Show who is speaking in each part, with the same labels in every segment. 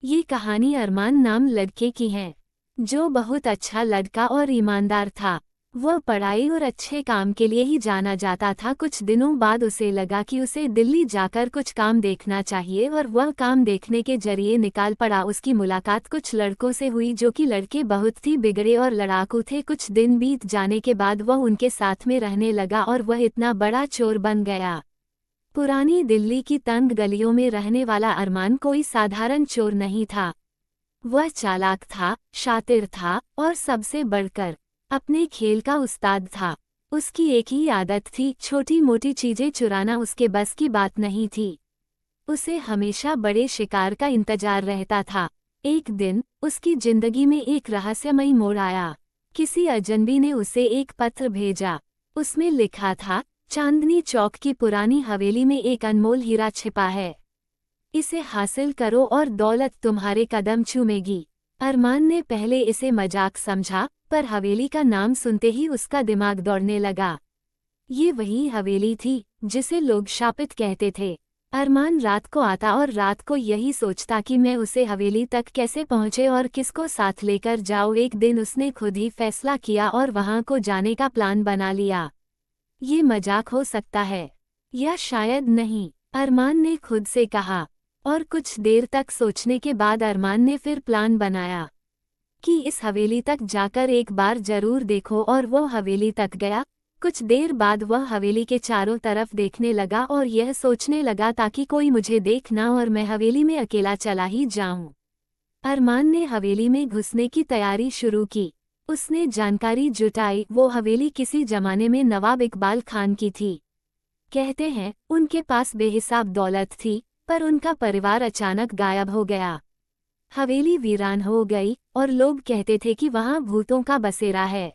Speaker 1: ये कहानी अरमान नाम लड़के की है, जो बहुत अच्छा लड़का और ईमानदार था। वह पढ़ाई और अच्छे काम के लिए ही जाना जाता था। कुछ दिनों बाद उसे लगा कि उसे दिल्ली जाकर कुछ काम देखना चाहिए और वह काम देखने के जरिए निकाल पड़ा। उसकी मुलाकात कुछ लड़कों से हुई जो कि लड़के बहुत ही बिगड़े और लड़ाकू थे। कुछ दिन बीत जाने के बाद वह उनके साथ में रहने लगा और वह इतना बड़ा चोर बन गया। पुरानी दिल्ली की तंग गलियों में रहने वाला अरमान कोई साधारण चोर नहीं था। वह चालाक था, शातिर था और सबसे बढ़कर अपने खेल का उस्ताद था। उसकी एक ही आदत थी, छोटी मोटी चीजें चुराना उसके बस की बात नहीं थी। उसे हमेशा बड़े शिकार का इंतजार रहता था। एक दिन उसकी जिंदगी में एक रहस्यमयी मोड़ आया। किसी अजनबी ने उसे एक पत्र भेजा। उसमें लिखा था, चांदनी चौक की पुरानी हवेली में एक अनमोल हीरा छिपा है। इसे हासिल करो और दौलत तुम्हारे कदम चूमेगी। अरमान ने पहले इसे मजाक समझा, पर हवेली का नाम सुनते ही उसका दिमाग दौड़ने लगा। ये वही हवेली थी जिसे लोग शापित कहते थे। अरमान रात को आता और रात को यही सोचता कि मैं उसे हवेली तक कैसे पहुंचे और किसको साथ लेकर जाऊं। एक दिन उसने खुद ही फैसला किया और वहां को जाने का प्लान बना लिया। ये मजाक हो सकता है या शायद नहीं, अरमान ने खुद से कहा। और कुछ देर तक सोचने के बाद अरमान ने फिर प्लान बनाया कि इस हवेली तक जाकर एक बार जरूर देखो, और वो हवेली तक गया। कुछ देर बाद वह हवेली के चारों तरफ देखने लगा और यह सोचने लगा ताकि कोई मुझे देख ना और मैं हवेली में अकेला चला ही जाऊं। अरमान ने हवेली में घुसने की तैयारी शुरू की। उसने जानकारी जुटाई। वो हवेली किसी जमाने में नवाब इकबाल खान की थी। कहते हैं उनके पास बेहिसाब दौलत थी, पर उनका परिवार अचानक गायब हो गया। हवेली वीरान हो गई और लोग कहते थे कि वहां भूतों का बसेरा है।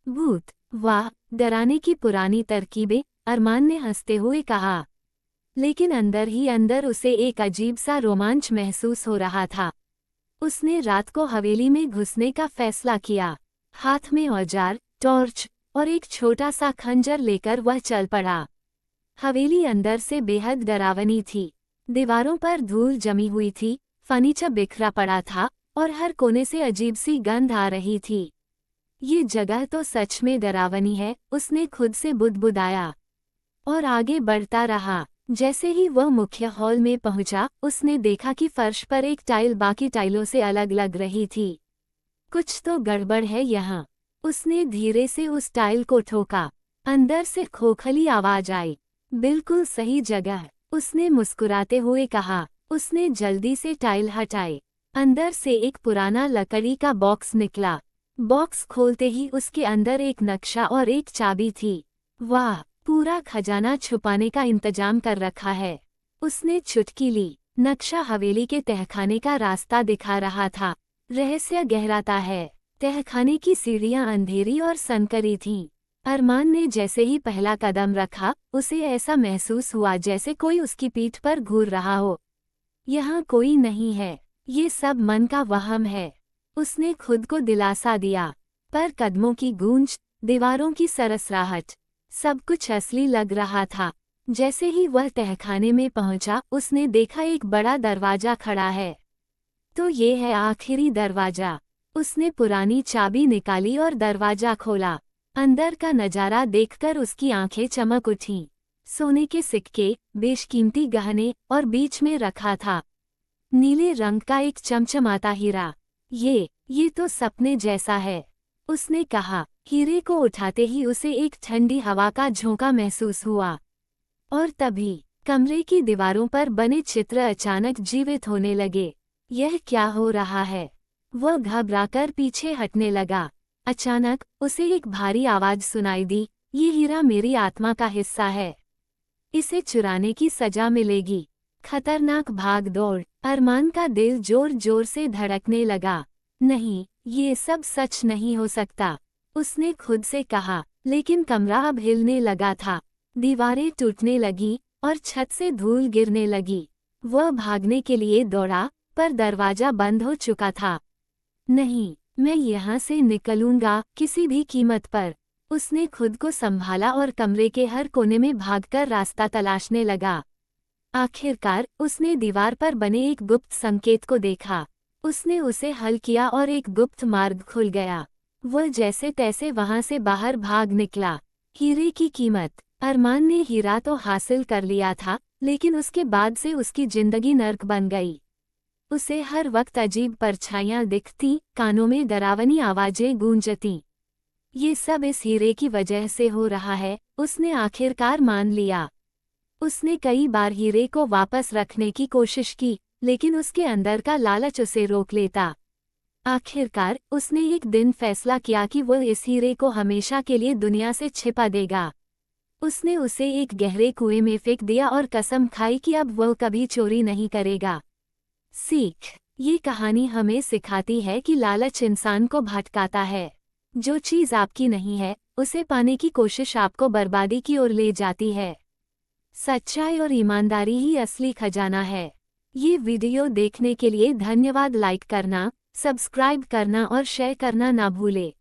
Speaker 1: भूत? वाह, डराने की पुरानी तरकीबें, अरमान ने हंसते हुए कहा। लेकिन अंदर ही अंदर उसे एक अजीब सा रोमांच महसूस हो रहा था। उसने रात को हवेली में घुसने का फैसला किया। हाथ में औजार, टॉर्च और एक छोटा सा खंजर लेकर वह चल पड़ा। हवेली अंदर से बेहद डरावनी थी। दीवारों पर धूल जमी हुई थी, फर्नीचर बिखरा पड़ा था और हर कोने से अजीब सी गंध आ रही थी। ये जगह तो सच में डरावनी है, उसने खुद से बुदबुदाया और आगे बढ़ता रहा। जैसे ही वह मुख्य हॉल में पहुंचा, उसने देखा कि फर्श पर एक टाइल बाकी टाइलों से अलग लग रही थी। कुछ तो गड़बड़ है यहाँ। उसने धीरे से उस टाइल को ठोका। अंदर से खोखली आवाज आई। बिल्कुल सही जगह, उसने मुस्कुराते हुए कहा। उसने जल्दी से टाइल हटाई। अंदर से एक पुराना लकड़ी का बॉक्स निकला। बॉक्स खोलते ही उसके अंदर एक नक्शा और एक चाबी थी। वाह, पूरा खजाना छुपाने का इंतजाम कर रखा है। उसने चुटकी ली। नक्शा हवेली के तहखाने का रास्ता दिखा रहा था। रहस्य गहराता है। तहखाने की सीढ़ियां अंधेरी और संकरी थीं। अरमान ने जैसे ही पहला कदम रखा, उसे ऐसा महसूस हुआ जैसे कोई उसकी पीठ पर घूर रहा हो। यहाँ कोई नहीं है, ये सब मन का वहम है, उसने खुद को दिलासा दिया। पर कदमों की गूंज, दीवारों की सरसराहट, सब कुछ असली लग रहा था। जैसे ही वह तहखाने में पहुंचा, उसने देखा एक बड़ा दरवाजा खड़ा है। तो ये है आखिरी दरवाजा। उसने पुरानी चाबी निकाली और दरवाजा खोला। अंदर का नजारा देखकर उसकी आंखें चमक उठीं। सोने के सिक्के, बेशकीमती गहने और बीच में रखा था नीले रंग का एक चमचमाता हीरा। ये तो सपने जैसा है, उसने कहा। हीरे को उठाते ही उसे एक ठंडी हवा का झोंका महसूस हुआ। और तभी कमरे की दीवारों पर बने चित्र अचानक जीवित होने लगे। यह क्या हो रहा है? वह घबराकर पीछे हटने लगा। अचानक उसे एक भारी आवाज सुनाई दी। ये हीरा मेरी आत्मा का हिस्सा है, इसे चुराने की सजा मिलेगी। खतरनाक भाग दौड़। अरमान का दिल जोर जोर से धड़कने लगा। नहीं, ये सब सच नहीं हो सकता, उसने खुद से कहा। लेकिन कमरा अब हिलने लगा था। दीवारें टूटने लगी और छत से धूल गिरने लगी। वह भागने के लिए दौड़ा, पर दरवाजा बंद हो चुका था। नहीं, मैं यहाँ से निकलूंगा, किसी भी कीमत पर। उसने खुद को संभाला और कमरे के हर कोने में भागकर रास्ता तलाशने लगा। आखिरकार उसने दीवार पर बने एक गुप्त संकेत को देखा। उसने उसे हल किया और एक गुप्त मार्ग खुल गया। वह जैसे तैसे वहां से बाहर भाग निकला। हीरे की कीमत। अरमान ने हीरा तो हासिल कर लिया था, लेकिन उसके बाद से उसकी जिंदगी नर्क बन गई। उसे हर वक्त अजीब परछाइयां दिखती, कानों में डरावनी आवाजें गूंजती। ये सब इस हीरे की वजह से हो रहा है, उसने आखिरकार मान लिया। उसने कई बार हीरे को वापस रखने की कोशिश की, लेकिन उसके अंदर का लालच उसे रोक लेता। आखिरकार उसने एक दिन फैसला किया कि वह इस हीरे को हमेशा के लिए दुनिया से छिपा देगा। उसने उसे एक गहरे कुएं में फेंक दिया और कसम खाई कि अब वह कभी चोरी नहीं करेगा। सीख। ये कहानी हमें सिखाती है कि लालच इंसान को भटकाता है। जो चीज़ आपकी नहीं है, उसे पाने की कोशिश आपको बर्बादी की ओर ले जाती है। सच्चाई और ईमानदारी ही असली खजाना है। ये वीडियो देखने के लिए धन्यवाद। लाइक करना, सब्सक्राइब करना और शेयर करना ना भूले।